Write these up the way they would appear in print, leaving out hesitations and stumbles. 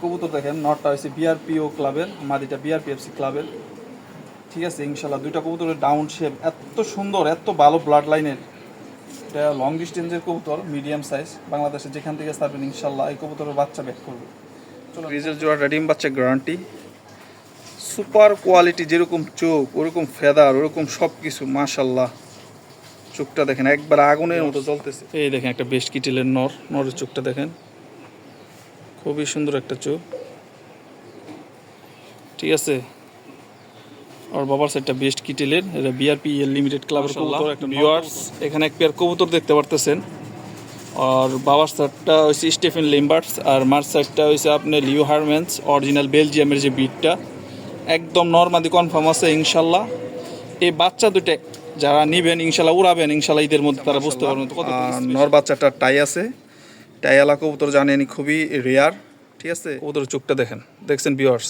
কবুতর দেখেন, নটটা হচ্ছে বিআরপিও ক্লাবের, মাদিটা বিআরপিএফসি ক্লাবের। ঠিক আছে, ইনশাল্লাহ দুইটা কবুতরের ডাউন শেপ এত সুন্দর, এত ভালো ব্লাড লাইনের। এটা লং ডিস্টেন্সের কবুতর, মিডিয়াম সাইজ। বাংলাদেশে যেখান থেকে ছাড়বেন ইনশাল্লাহ এই কবুতরের বাচ্চা ব্যাক করবে। চলো, রিজেল জোড়াটা ডিম বাচ্চা গ্যারান্টি, সুপার কোয়ালিটি, যেরকম চোখ ওরকম ফেদার ওরকম সব কিছু। মাশাল্লাহ, চোখটা দেখেন একবার আগুনের মতো জ্বলতেছে। এই দেখেন একটা বেশ কিটেলের নরের চোখটা দেখেন, খুবই সুন্দর একটা চোখ। ঠিক আছে, আর বাবার সাইডটা বেস্ট কিটেলের, এটা বিআরপি লিমিটেড ক্লাবের কবুতর। একটা ভিউয়ার্স, এখানে এক পেয়ার কবুতর দেখতে পারতেছেন। আর বাবার সাইডটা হচ্ছে স্টেফেন লিম্বার্টস, আর মার সাইডটা হচ্ছে আপনার লিও হারম্যান্স অরিজিনাল বেলজিয়ামের যে বিটটা, একদম নরমাদি কনফার্ম আছে ইনশাল্লাহ। এই বাচ্চা দুটো যারা নিবেন ইনশাল্লাহ উড়াবেন ইনশাল্লাহ, ঈদের মধ্যে তারা বুঝতে পারবেন কত। নর বাচ্চাটা টাই আছে, টাইওয়ালা কবুতর জানেন খুবই রেয়ার। ঠিক আছে, কবুতরের চোখটা দেখছেন ভিউয়ার্স,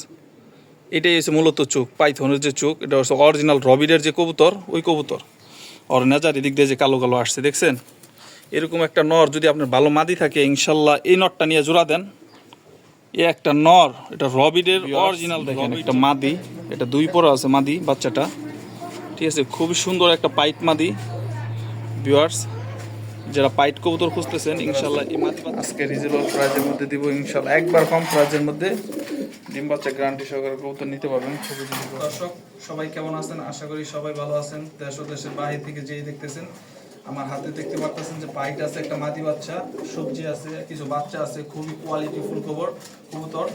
এটাই হচ্ছে মূলত চোখ, পাইথনের যে চোখ, এটা হচ্ছে অরিজিনাল রবিডের যে কবুতর, ওই কবুতর। আর নেজার এদিক দিয়ে যে কালো কালো আসছে দেখছেন, এরকম একটা নর যদি আপনার ভালো মাদি থাকে ইনশাল্লাহ এই নরটা নিয়ে জোড়া দেন। এ একটা নর, এটা রবিডের অরিজিনাল। দেখেন একটা মাদি, এটা দুই পরা আছে মাদি বাচ্চাটা। ঠিক আছে, খুবই সুন্দর একটা পাইট মাদি। ভিউয়ার্স, যারা পাইট কবুতর খুঁজতেছেন ইনশাল্লাহ এই মাদি আজকে রিজনেবল প্রাইজের মধ্যে দিব ইনশাল্লাহ, একবার কম প্রাইজের মধ্যে ডিম বাচ্চা গ্যারান্টি সহকারে কবুতর নিতে পারবেন। দর্শক সবাই কেমন আছেন? আশা করি সবাই ভালো আছেন। দেশ ও দেশের বাইরে থেকে যেই দেখতেছেন, আমার হাতে দেখতে পারতেছেন যে পাইট আছে, একটা মাদি বাচ্চা, সবজি আছে, কিছু বাচ্চা আছে, খুবই কোয়ালিটিফুল কবুতর।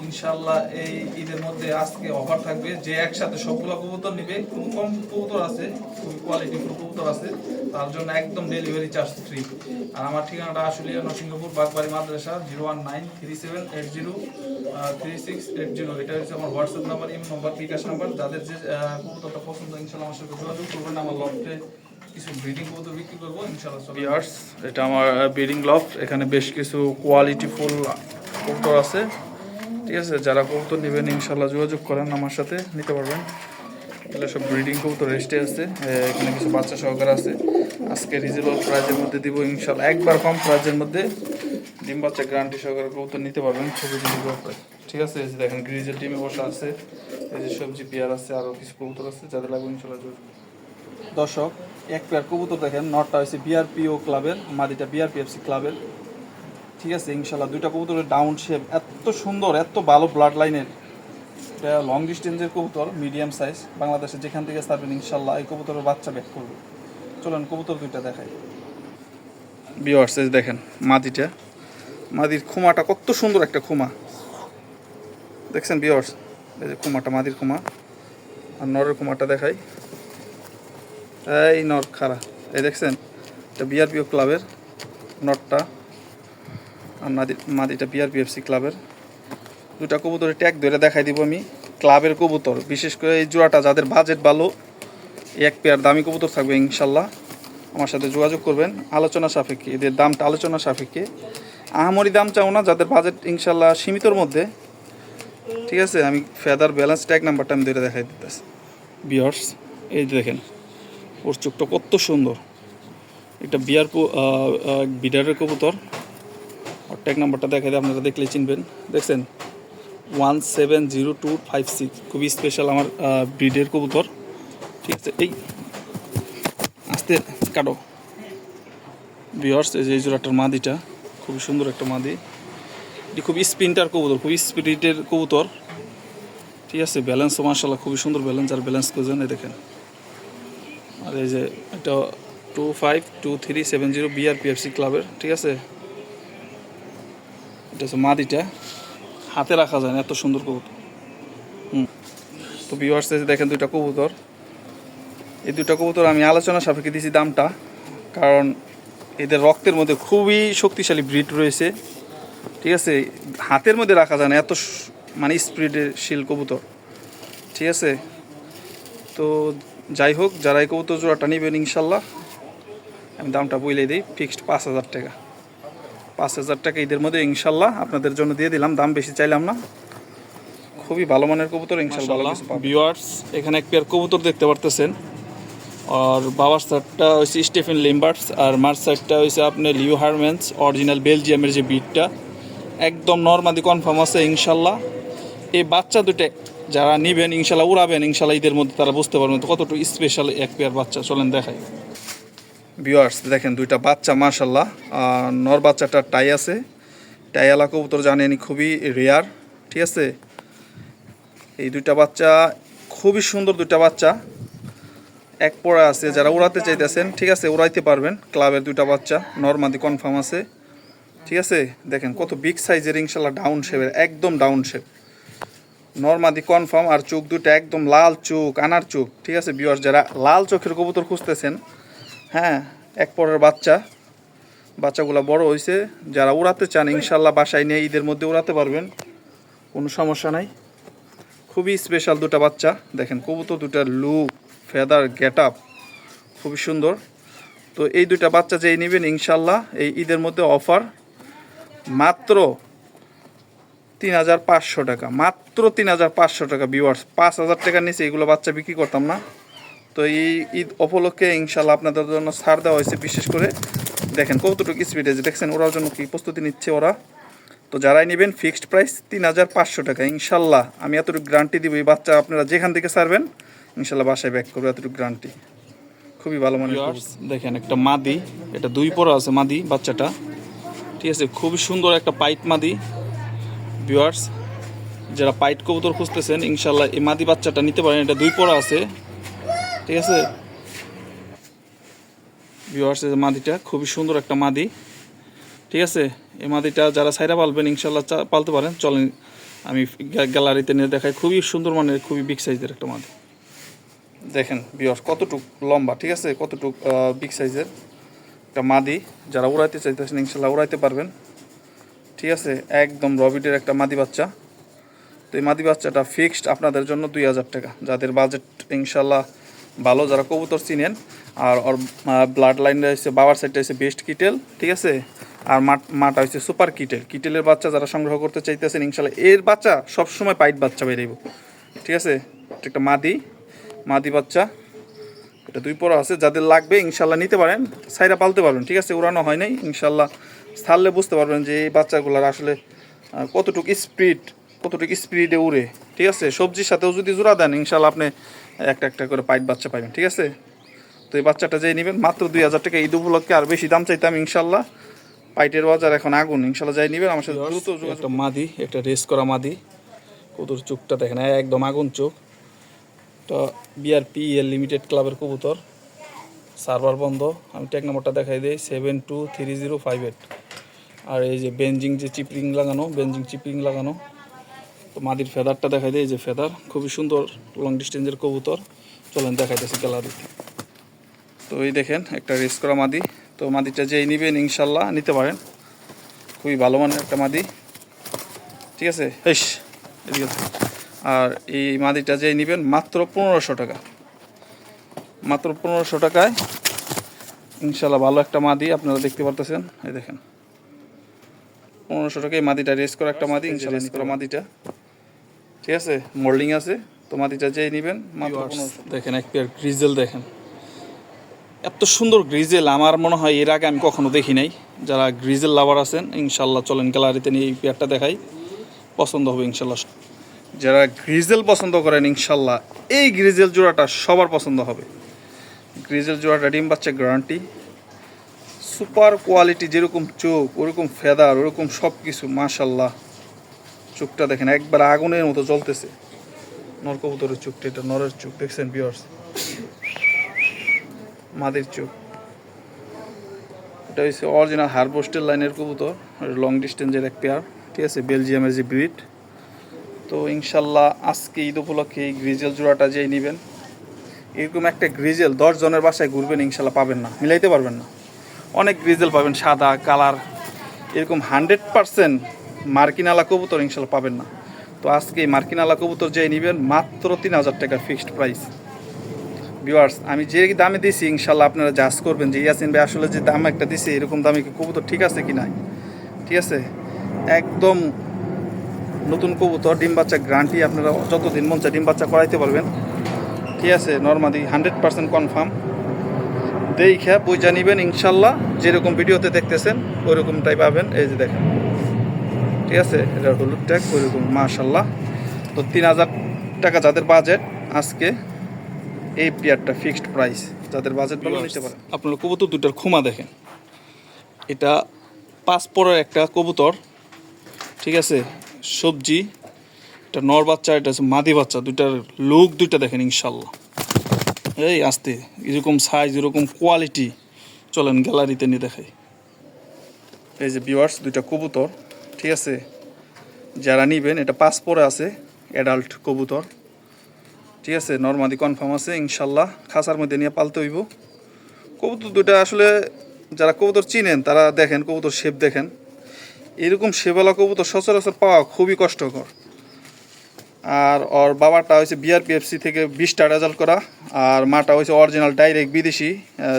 ইনশাল্লাহ এই ঈদের মধ্যে আজকে অফার থাকবে, যে একসাথে সবগুলো কবুতর নিবে, খুব কম কবুতর আছে, খুবই কোয়ালিটিফুল কবুতর আছে, তার জন্য একদম ডেলিভারি চার্জ ফ্রি। আর আমার ঠিকানাটা আশুলিয়া নরসিংহপুর বাগবাড়ি মাদ্রাসা, 01937803680। এটা হচ্ছে আমার হোয়াটসঅ্যাপ নাম্বার, ইমেল নাম্বার, বিকাশ নাম্বার। যাদের যে কবুতরটা পছন্দ ইনশাল্লাহ আমার সাথে যোগাযোগ করবেন। আমার লফটে কিছু ব্রিডিং কবুতর বিক্রি করবো ইনশাল্লাহ। ভিউয়ার্স, এটা আমার ব্রিডিং লফট, এখানে বেশ কিছু কোয়ালিটিফুল কবুতর আছে। ঠিক আছে, যারা কবুতর নেবেন ইনশাল্লাহ যোগাযোগ করেন, আমার সাথে নিতে পারবেন। এগুলো সব ব্রিডিং কবুতর রেস্টে আছে, এখানে কিছু বাচ্চা সহকারে আছে। আজকে রিজনেবল প্রাইজের মধ্যে দিব ইনশাল্লাহ, একবার কম প্রাইজের মধ্যে ডিম বাচ্চা গ্যারান্টি সহকারে কবুতর নিতে পারবেন। ছবি দিতে। ঠিক আছে, এই যে দেখেন গ্রিজের ডিমে বসা আছে, এই যে সবজি পেয়ার আছে, আরও কিছু কবুতর আছে, যাদের লাগবে ইনশাল্লাহ যোগাযোগ। দর্শক, এক পেয়ার কবুতর দেখেন, নটটা হচ্ছে বিআরপিও ক্লাবের, মাদিটা বিআরপিএফসি ক্লাবের। ঠিক আছে, ইনশাল্লাহ দুইটা কবুতরের ডাউন শেপ এত সুন্দর, এত ভালো ব্লাড লাইনের। এটা লং ডিস্টেন্সের কবুতর, মিডিয়াম সাইজ। বাংলাদেশে যেখান থেকে ছাড়বেন ইনশাল্লাহ এই কবুতরের বাচ্চা ব্যাক করবে। চলেন কবুতর দুইটা দেখাই। ভিউয়ার্স, দেখেন মাদিটা, মাদির খুমাটা কত সুন্দর একটা খুমা দেখছেন ভিউয়ার্স, এই যে খুমাটা, মাদির খুমা। আর নরের খুমাটা দেখাই, এই নর খাড়া, এই দেখছেন, এটা বিআরপিও ক্লাবের নটটা, আর মাদিটা বিআরপিএফসি ক্লাবের। দুটা কবুতরের ট্যাগ ধরে দেখাই দিব আমি। ক্লাবের কবুতর, বিশেষ করে এই জোড়াটা যাদের বাজেট ভালো, এক পেয়ার দামি কবুতর থাকবে ইনশাল্লাহ, আমার সাথে যোগাযোগ করবেন। আলোচনা সাপেক্ষে, এদের দামটা আলোচনা সাপেক্ষে, আহামরি দাম চাও না, যাদের বাজেট ইনশাল্লাহ সীমিতর মধ্যে। ঠিক আছে, আমি ফেদার ব্যালেন্স ট্যাগ নাম্বারটা আমি ধরে দেখাই দিতেছি। ভিউয়ার্স, এই দেখেন ওর চোখটা কত সুন্দর, এটা বিডারের কবুতর। আর ট্যাগ নাম্বারটা দেখাই দিয়ে আপনারা দেখলেই চিনবেন। দেখছেন 170256, খুবই স্পেশাল আমার ব্রিডের কবুতর। ঠিক আছে, এই আস্তে কাটো। ভিউয়ার্স, এই যে এই জোড়াটার মাদিটা খুবই সুন্দর একটা মাদি, এটি খুব স্পিনটার কবুতর, খুব স্পিরিটের কবুতর। ঠিক আছে, ব্যালেন্সও মাশাআল্লাহ খুবই সুন্দর ব্যালেন্স, আর ব্যালেন্স খুঁজেন এই দেখেন। আর এই যে এটা 252370 বিআরপিএফসি ক্লাবের। ঠিক আছে, এটা হচ্ছে মাদিটা, হাতে রাখা যায় না, এত সুন্দর কবুতর। তো ভিউয়ার্স, দেখেন দুইটা কবুতর, এই দুটা কবুতর আমি আলোচনা সাপেক্ষে দিয়েছি দামটা, কারণ এদের রক্তের মধ্যে খুবই শক্তিশালী ব্রিড রয়েছে। ঠিক আছে, হাতের মধ্যে রাখা যায় না, এত মানে স্পিডের শিল কবুতর। ঠিক আছে, তো যাই হোক, যারা এই কবুতর জোড়াটা নেবেন ইনশাল্লাহ আমি দামটা বলেই দিই, ফিক্সড 5000 টাকা। 5000 টাকা ঈদের মধ্যে ইনশাল্লাহ আপনাদের জন্য দিয়ে দিলাম, দাম বেশি চাইলাম না। খুবই ভালো মানের কবুতর ইনশাল্লাহ। ভিউয়ার্স, এখানে এক পেয়ার কবুতর দেখতে পারতেছেন। আর বাবার সাইডটা হচ্ছে স্টেফেন লিম্বার্টস, আর মার সাইডটা হচ্ছে আপনার লিও হারম্যান্স অরিজিনাল বেলজিয়ামের যে বিটটা, একদম নরমাদি কনফার্ম আছে ইনশাল্লাহ। এই বাচ্চা দুটো যারা নেবেন ইনশাল্লাহ উড়াবেন ইনশাল্লাহ, ঈদের মধ্যে তারা বুঝতে পারবেন তো কতটুকু স্পেশাল এক পেয়ার বাচ্চা। চলেন দেখাই। ভিউয়ার্স দেখেন দুইটা বাচ্চা মাশাল্লাহ। নর বাচ্চাটার টাই আছে, টাইওয়ালা কবুতর জানেন খুবই রেয়ার, ঠিক আছে। এই দুইটা বাচ্চা খুবই সুন্দর, দুইটা বাচ্চা এক পড়া আছে। যারা উড়াতে চাইতেছেন ঠিক আছে উড়াইতে পারবেন। ক্লাবের দুইটা বাচ্চা নরমাদি কনফার্ম আছে, ঠিক আছে। দেখেন কত বিগ সাইজের ইনশাল্লাহ, ডাউন শেপের, একদম ডাউন শেপ, নরমাদি কনফার্ম। আর চোখ দুটো একদম লাল চোখ, আনার চোখ, ঠিক আছে। ভিউয়ার্স যারা লাল চোখের কবুতর খুঁজতেছেন, হ্যাঁ এক পরের বাচ্চা, বাচ্চাগুলো বড় হয়েছে, যারা উড়াতে চান ইনশাল্লাহ বাসায় নিয়ে ঈদের মধ্যে উড়াতে পারবেন, কোনো সমস্যা নাই। খুবই স্পেশাল দুটা বাচ্চা। দেখেন কবুতর দুটার লুক, ফেদার, গেট আপ খুবই সুন্দর। তো এই দুটা বাচ্চা যেই নেবেন ইনশাল্লাহ এই ঈদের মধ্যে অফার মাত্র ৩৫০০ টাকা, মাত্র ৩৫০০ টাকা। ভিউয়ার্স ৫০০০ টাকার নিচে এগুলো বাচ্চা বিক্রি করতাম না। তো এই ঈদ উপলক্ষে ইনশাল্লাহ আপনাদের জন্য ছাড় দেওয়া হয়েছে বিশেষ করে। দেখেন কতটুকু স্পিডে যে দেখছেন ওরার জন্য কি প্রস্তুতি নিচ্ছে ওরা। তো যারাই নেবেন ফিক্সড প্রাইস ৩৫০০ টাকা ইনশাল্লাহ। আমি এতটুকু গ্যারান্টি দিব এই বাচ্চা আপনারা যেখান থেকে ছাড়বেন ইনশাল্লাহ বাসায় ব্যাক করবে, এতটুকু গ্যারান্টি। খুবই ভালো মানে। দেখেন একটা মাদি, এটা 2 পরা আছে মাদি বাচ্চাটা, ঠিক আছে। খুবই সুন্দর একটা পাইট মাদি। ভিউয়ার্স যারা পাইট কবুতর খুঁজতেছেন ইনশাল্লাহ এই মাদি বাচ্চাটা নিতে পারেন, এটা 2 পরা আছে, ঠিক আছে। ভিউয়ার্স এই মাদিটা খুবই সুন্দর একটা মাদি, ঠিক আছে। এই মাদিটা যারা সাইরা পালবেন ইনশাল্লাহ পালতে পারেন। চলেন আমি গ্যালারিতে নিয়ে দেখাই। খুবই সুন্দর মানের, খুবই বিগ সাইজের একটা মাদি। দেখেন ভিউয়ার্স কতটুক লম্বা, ঠিক আছে, কতটুক বিগ সাইজের একটা মাদি। যারা উড়াইতে চাইতেছেন ইনশাল্লাহ উড়াইতে পারবেন, ঠিক আছে। একদম রবিটের একটা মাদি বাচ্চা। তো এই মাদি বাচ্চাটা ফিক্সড আপনাদের জন্য ২০০০ টাকা। যাদের বাজেট ইনশাল্লাহ ভালো, যারা কবুতর চিনেন। আর ওর ব্লাড লাইনটা হচ্ছে বাবার সাইডটা হচ্ছে বেস্ট কিটেল, ঠিক আছে। আর মাটা হচ্ছে সুপার কিটেল। কিটেলের বাচ্চা যারা সংগ্রহ করতে চাইতেছেন ইনশাল্লাহ এর বাচ্চা সবসময় পাইট বাচ্চা বেরিয়েব, ঠিক আছে। এটা একটা মাদি বাচ্চা, এটা 2 পরা আছে। যাদের লাগবে ইনশাল্লাহ নিতে পারেন, সাইরা পালতে পারবেন, ঠিক আছে। উড়ানো হয় নাই ইনশাল্লাহ, ছাড়লে বুঝতে পারবেন যে এই বাচ্চাগুলোর আসলে কতটুকু স্পিডে উড়ে, ঠিক আছে। সবজির সাথেও যদি জোড়া দেন ইনশাল্লাহ আপনি একটা করে পাইট বাচ্চা পাবেন, ঠিক আছে। তো এই বাচ্চাটা যেই নেবেন মাত্র ২০০০ টাকা। ঈদ উপলক্ষে আর বেশি দাম চাইতাম ইনশাল্লাহ, পাইটের বাজার এখন আগুন। ইনশাল্লাহ যাই নেবেন আমার সাথে দ্রুত যোগাযোগ। একটা মাদি, একটা রেস করা মাদি, কবুতর চোখটা দেখেন একদম আগুন চোখ। তো BRPEL লিমিটেড ক্লাবের কবুতর, সার্ভার বন্ধ। আমি ট্যাগ নাম্বারটা দেখাই দিই 723058। আর এই যে বেঞ্জিং যে চিপরিং লাগানো। তো মাদির ফেদারটা দেখাই দেয়, এই যে ফেদার খুবই সুন্দর, লং ডিস্টেন্সের কবুতর। চলেন দেখাইতেছি গ্যালারিতে। তো এই দেখেন একটা রেস করা মাদি। তো মাদিটা যেই নেবেন ইনশাল্লাহ নিতে পারেন, খুবই ভালো মানের একটা মাদি, ঠিক আছে। আর এই মাদিটা যেই নেবেন মাত্র 1500 টাকা, মাত্র 1500 টাকায় ইনশাল্লাহ ভালো একটা মাদি আপনারা দেখতে পারতেছেন। এই দেখেন 1500 টাকায় মাদিটা রেস করা একটা মাদি ইনশাল্লাহ রেস করা মাদিটা, ঠিক আছে। মোল্ডিং আছে। তো মাদিটা যেই নেবেন মাত্র 1500। দেখেন এক পেয়ার গ্রিজেল, দেখেন এত সুন্দর গ্রিজেল আমার মনে হয় এর আগে আমি কখনো দেখি নাই। যারা গ্রিজেল লাভার আছেন ইনশাল্লাহ চলেন গ্যালারিতে নিয়ে এই পেয়ারটা দেখাই, পছন্দ হবে ইনশাল্লাহ। যারা গ্রিজেল পছন্দ করেন ইনশাল্লাহ এই গ্রিজেল জোড়াটা সবার পছন্দ হবে। গ্রিজেল জোড়াটা ডিম বাচ্চা গ্যারান্টি, সুপার কোয়ালিটি, যেরকম চোখ ওরকম ফেদার ওরকম সব কিছু মাশাল্লাহ। চোখটা দেখেন একবার আগুনের মতো জ্বলতেছে, নর কবুতরের চোখটা, এটা নরের চোখ দেখছেন ভিউয়ার্স, মাদির চোখ। এটা হচ্ছে অরিজিনাল হারবোস্টের লাইনের কবুতর, লং ডিস্টেন্সের এক পেয়ার, ঠিক আছে, বেলজিয়ামের যে ব্রিড। তো ইনশাল্লাহ আজকে ঈদ উপলক্ষে এই গ্রিজেল জোড়াটা যেই নেবেন, এরকম একটা গ্রিজেল 10 জনের বাসায় ঘুরবেন ইনশাল্লাহ পাবেন না, মিলাইতে পারবেন না। অনেক গ্রিজেল পাবেন সাদা কালার, এরকম 100% মার্কিনালা কবুতর ইনশাল্লাহ পাবেন না। তো আজকে এই মার্কিনালা কবুতর যেই নেবেন মাত্র 3000 টাকা ফিক্সড প্রাইস। ভিউয়ার্স আমি যে দামে দিছি ইনশাল্লাহ আপনারা জাজ করবেন যে ইয়াসিন ভাই আসলে যে দাম একটা দিছে এরকম দামে কি কবুতর ঠিক আছে কি নাই, ঠিক আছে। একদম নতুন কবুতর, ডিম বাচ্চা গ্যারান্টি, আপনারা যতদিন মন চায় ডিম বাচ্চা করাইতে পারবেন, ঠিক আছে। Normally 100% confirm. দেখে বুঝা নিবেন ইনশাল্লাহ, যেরকম ভিডিওতে দেখতেছেন ওইরকমটাই পাবেন। এই যে দেখেন ঠিক আছে, এটা হলুদ ট্যাগ ওইরকম মাশাল্লাহ। তো 3000 টাকা যাদের বাজেট, আজকে এই পেয়ারটা ফিক্সড প্রাইস, যাদের বাজেট ভালো নিতে পারেন। আপনারা কবুতর দুটার খুমা দেখেন, এটা 5 পরের একটা কবুতর, ঠিক আছে, সবজি, এটা নর বাচ্চা, এটা হচ্ছে মাদি বাচ্চা, দুইটার লুক দুইটা দেখেন ইনশাল্লাহ। এই আসতে এরকম সাইজ, এরকম কোয়ালিটি, চলেন গ্যালারিতে নিয়ে দেখাই। এই যে ভিউয়ার্স, দুইটা কবুতর, ঠিক আছে, যারা নিবেন, এটা 5 পরে আছে, অ্যাডাল্ট কবুতর, ঠিক আছে, নরমাদি কনফার্ম আছে ইনশাল্লাহ। খাঁচার মধ্যে নিয়ে পালতে হইব। কবুতর দুইটা আসলে যারা কবুতর চিনেন তারা দেখেন, কবুতর শেপ দেখেন, এরকম শেপওয়ালা কবুতর সচরাচর পাওয়া খুবই কষ্টকর। আর ওর বাবাটা হয়েছে বিআরপিএফসি থেকে 20টা রেজাল্ট করা, আর মাটা হয়েছে অরিজিনাল ডাইরেক্ট বিদেশি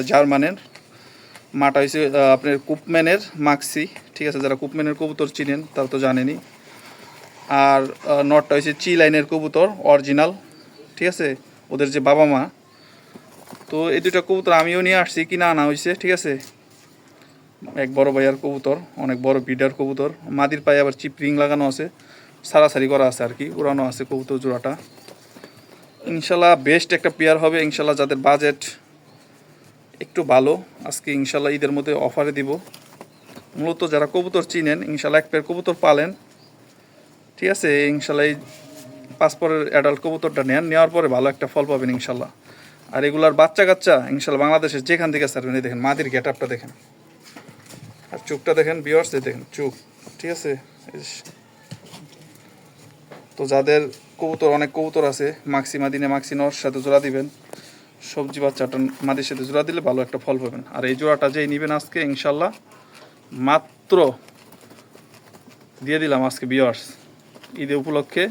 জার্মানের। মাটা হয়েছে আপনার কুপম্যানের মাক্সি, ঠিক আছে, যারা কুপম্যানের কবুতর চিনেন তারা তো জানেনই। আর নটটা হয়েছে চি লাইনের কবুতর অরিজিনাল, ঠিক আছে, ওদের যে বাবা মা। তো এই দুটা কবুতর আমিও নিয়ে আসছি, কিনা আনা হয়েছে, ঠিক আছে। এক বড় ভাইয়ার কবুতর, অনেক বড় বিডার কবুতর, মাদির পায়ে আবার চিপ রিং লাগানো আছে, সারাসারি করা আছে আর কি, উড়ানো আছে কবুতর জোড়াটা। ইনশাল্লাহ বেস্ট একটা পেয়ার হবে ইনশাল্লাহ, যাদের বাজেট একটু ভালো। আজকে ইনশাল্লাহ ঈদের মধ্যে অফারে দিব। মূলত যারা কবুতর চিনেন ইনশাল্লাহ এক পেয়ার কবুতর পালেন, ঠিক আছে, ইনশাল্লাহ এই 5 পরের অ্যাডাল্ট কবুতরটা নেন, নেওয়ার পরে ভালো একটা ফল পাবেন ইনশাল্লাহ। আর এগুলার বাচ্চা কাচ্চা ইনশাল্লাহ বাংলাদেশের যেখান থেকে ছাড়বেন। এই দেখেন মাদির গেট আপটা দেখেন, আর চোখটা দেখেন ভিউয়ার্স, এই দেখেন চোখ, ঠিক আছে। তো যাদের কবুতর, অনেক কবুতর আছে, মাক্সি মাদিনে মাক্সি নর সাথে জোড়া দিবেন, সবজি বাচ্চাটা মাদির সাথে জোড়া দিলে ভালো একটা ফল পাবেন। আর এই জোড়াটা যেই নেবেন আজকে ইনশাল্লাহ মাত্র দিয়ে দিলাম আজকে ভিউয়ার্স ঈদ উপলক্ষে,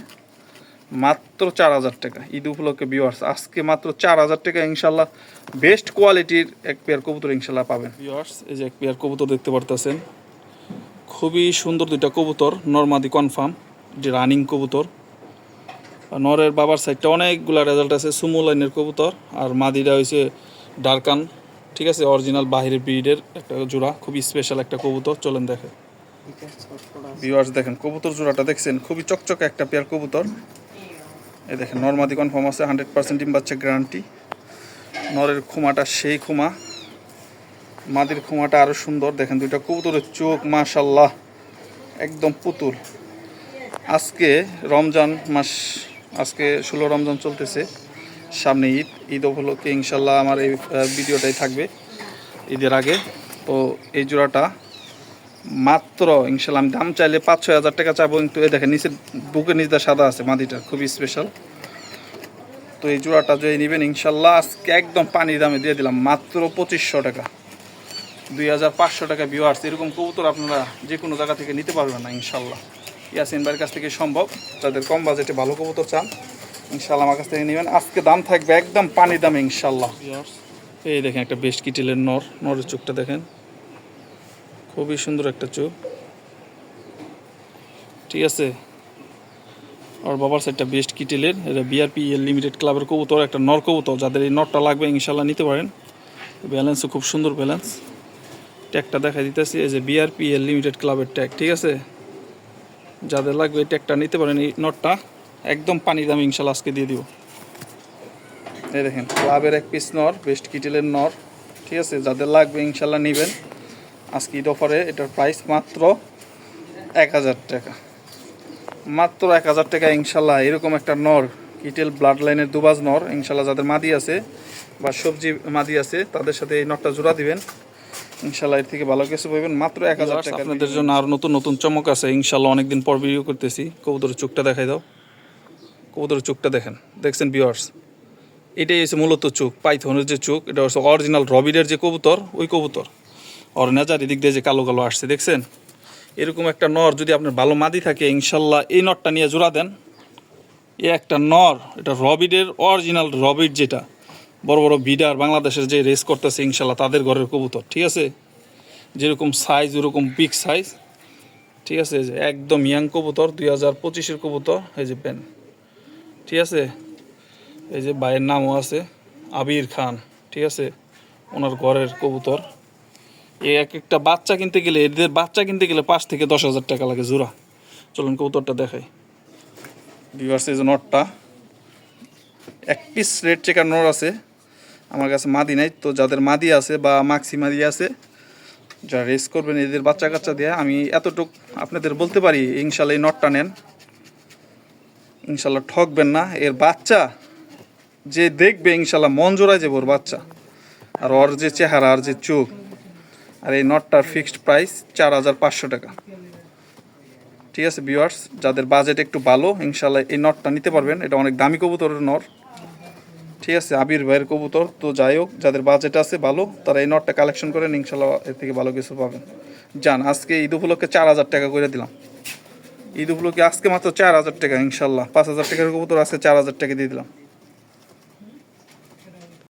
মাত্র 4000 টাকা। ঈদ উপলক্ষে ভিউয়ার্স আজকে মাত্র 4000 টাকা ইনশাল্লাহ বেস্ট কোয়ালিটির এক পেয়ার কবুতর ইনশাল্লাহ পাবেন। ভিউয়ার্স এই যে এক পেয়ার কবুতর দেখতে পারতেছেন, খুবই সুন্দর দুইটা কবুতর, নরমাদি কনফার্ম, যে রানিং কবুতর। নরের বাবার সাইডটা অনেকগুলো রেজাল্ট আছে, সুমো লাইনের কবুতর, আর মাদিরা হয়েছে ডারকান, ঠিক আছে, অরিজিনাল বাহিরের ব্রিডের একটা জোড়া, খুবই স্পেশাল একটা কবুতর। চলেন দেখে ভিউয়ার্স, দেখেন কবুতর জোড়াটা দেখছেন, খুবই চকচকে একটা পেয়ার কবুতর। এই দেখেন নরমাদি কনফার্ম আছে, 100% ডিম বাচ্চা গ্যারান্টি। নরের খুমাটা সেই খুমা, মাদির খুমাটা আরও সুন্দর। দেখেন দুইটা কবুতরের চোখ মাশাল্লাহ একদম পুতুল। আজকে রমজান মাস, আজকে 16 রমজান চলতেছে, সামনে ঈদ, ঈদ উপলক্ষে ইনশাল্লাহ আমার এই ভিডিওটাই থাকবে ঈদের আগে। তো এই জোড়াটা মাত্র ইনশাল্লাহ আমি দাম চাইলে 5-6 হাজার টাকা চাবো, কিন্তু এই দেখেন নিচের বুকের নিচটা সাদা আছে, মাদিটা খুবই স্পেশাল। তো এই জোড়াটা যে নেবেন ইনশাল্লাহ আজকে একদম পানির দামে দিয়ে দিলাম মাত্র 2500 টাকা, 2500 টাকা। ভিউয়ার্স এরকম কবুতর আপনারা যে কোনো জায়গা থেকে নিতে পারবেন না ইনশাল্লাহ, ইয়াসিন ভাইয়ের কাছ থেকে সম্ভব। যাদের কম বাজেটে ভালো কবুতর চান ইনশাল্লাহ আমার কাছ থেকে নেবেন, আজকে দাম থাকবে একদম পানির দামে ইনশাল্লাহ। এই দেখেন একটা বেস্ট কিটেলের নর, নরের চোখটা দেখেন, খুবই সুন্দর একটা চোখ, ঠিক আছে। আর বাবার সাইডটা বেস্ট কিটেলের, এটা বিআরপিএল লিমিটেড ক্লাবের কবুতর, একটা নর কবুতর। যাদের এই নরটা লাগবে ইনশাল্লাহ নিতে পারেন, ব্যালেন্সও খুব সুন্দর ব্যালেন্স। ট্যাগটা দেখা দিতেছি, এই যে বিআরপিএল লিমিটেড ক্লাবের ট্যাগ, ঠিক আছে। যাদের লাগবে এই ট্যাগটা নিতে পারেন, এই নটটা একদম পানির দামে ইনশাল্লাহ আজকে দিয়ে দিব। এই দেখেন ক্লাবের এক পিস নর, বেস্ট কিটেলের নর, ঠিক আছে। যাদের লাগবে ইনশাল্লাহ নেবেন আজকে ঈদ অফারে। এটার প্রাইস মাত্র 1000 টাকা, মাত্র 1000 টাকা ইনশাল্লাহ। এরকম একটা নর কিটেল ব্লাড লাইনের দুবাজ নর ইনশাল্লাহ, যাদের মাদি আছে বা সবজি মাদি আছে তাদের সাথে এই নটটা জোড়া দিবেন ইনশাল্লাহ, এর থেকে ভালো কিছু পাবেন মাত্র 1000 টাকা। আপনাদের জন্য আরও নতুন নতুন চমক আছে ইনশাল্লাহ, অনেকদিন পর ভিডিও করতেছি। কবুতরের চোখটা দেখাই দাও, কবুতরের চোখটা দেখেন, দেখছেন ভিউয়ার্স, এটাই হচ্ছে মূলত চোখ, পাইথনের যে চোখ, এটা হচ্ছে অরিজিনাল রবিডের যে কবুতর, ওই কবুতর। আর নেজার এদিক দিয়ে যে কালো কালো আসছে দেখছেন, এরকম একটা নর যদি আপনার ভালো মাদি থাকে ইনশাল্লাহ এই নরটা নিয়ে জোড়া দেন। এ একটা নর, এটা রবিডের অরিজিনাল রবিড, যেটা বড় বড় বিডার বাংলাদেশের যে রেস করতেছে ইনশাল্লাহ তাদের ঘরের কবুতর, ঠিক আছে। যেরকম সাইজ ওরকম বিগ সাইজ, ঠিক আছে। যে একদম ইয়াং কবুতর, 2025-এর কবুতর। এই যে পেন, ঠিক আছে। এই যে ভাইয়ের নামও আছে আবির খান, ঠিক আছে, ওনার ঘরের কবুতর। এই এক একটা বাচ্চা কিনতে গেলে, এদের বাচ্চা কিনতে গেলে 5 থেকে 10 হাজার টাকা লাগে জোড়া। চলুন কবুতরটা দেখাই। ভিউয়ার্স এই যে নটটা, এক পিস রেড চেকার নর আছে আমার কাছে, মাদি নাই। তো যাদের মাদি আছে বা মাক্সি মাদি আছে, যারা রেস করবেন এদের বাচ্চা কাচ্চা দিয়ে, আমি এতটুক আপনাদের বলতে পারি, ইনশাল্লাহ এই নটটা নেন, ইনশাল্লাহ ঠকবেন না। এর বাচ্চা যে দেখবে ইনশাল্লাহ মন জোড়ায় যাবে ওর বাচ্চা, আর ওর যে চেহারা আর যে চোখ। আর এই নটটার ফিক্সড প্রাইস 4500 টাকা। ঠিক আছে ভিউয়ার্স, যাদের বাজেট একটু ভালো ইনশাল্লাহ এই নটটা নিতে পারবেন। এটা অনেক দামি কবুতরের নর। ঠিক আছে, আবির ভাইয়ের কবুতর। তো যাই হোক, যাদের বাজেট আছে ভালো তারা এই নটটা কালেকশন করেন, ইনশাল্লাহ এর থেকে ভালো কিছু পাবেন। যান, আজকে ঈদ উপলক্ষে 4000 টাকা করে দিলাম। ঈদ উপলক্ষে আজকে মাত্র 4000 টাকা, ইনশাল্লাহ 5000 টাকার কবুতর আজকে 4000 টাকা দিয়ে দিলাম।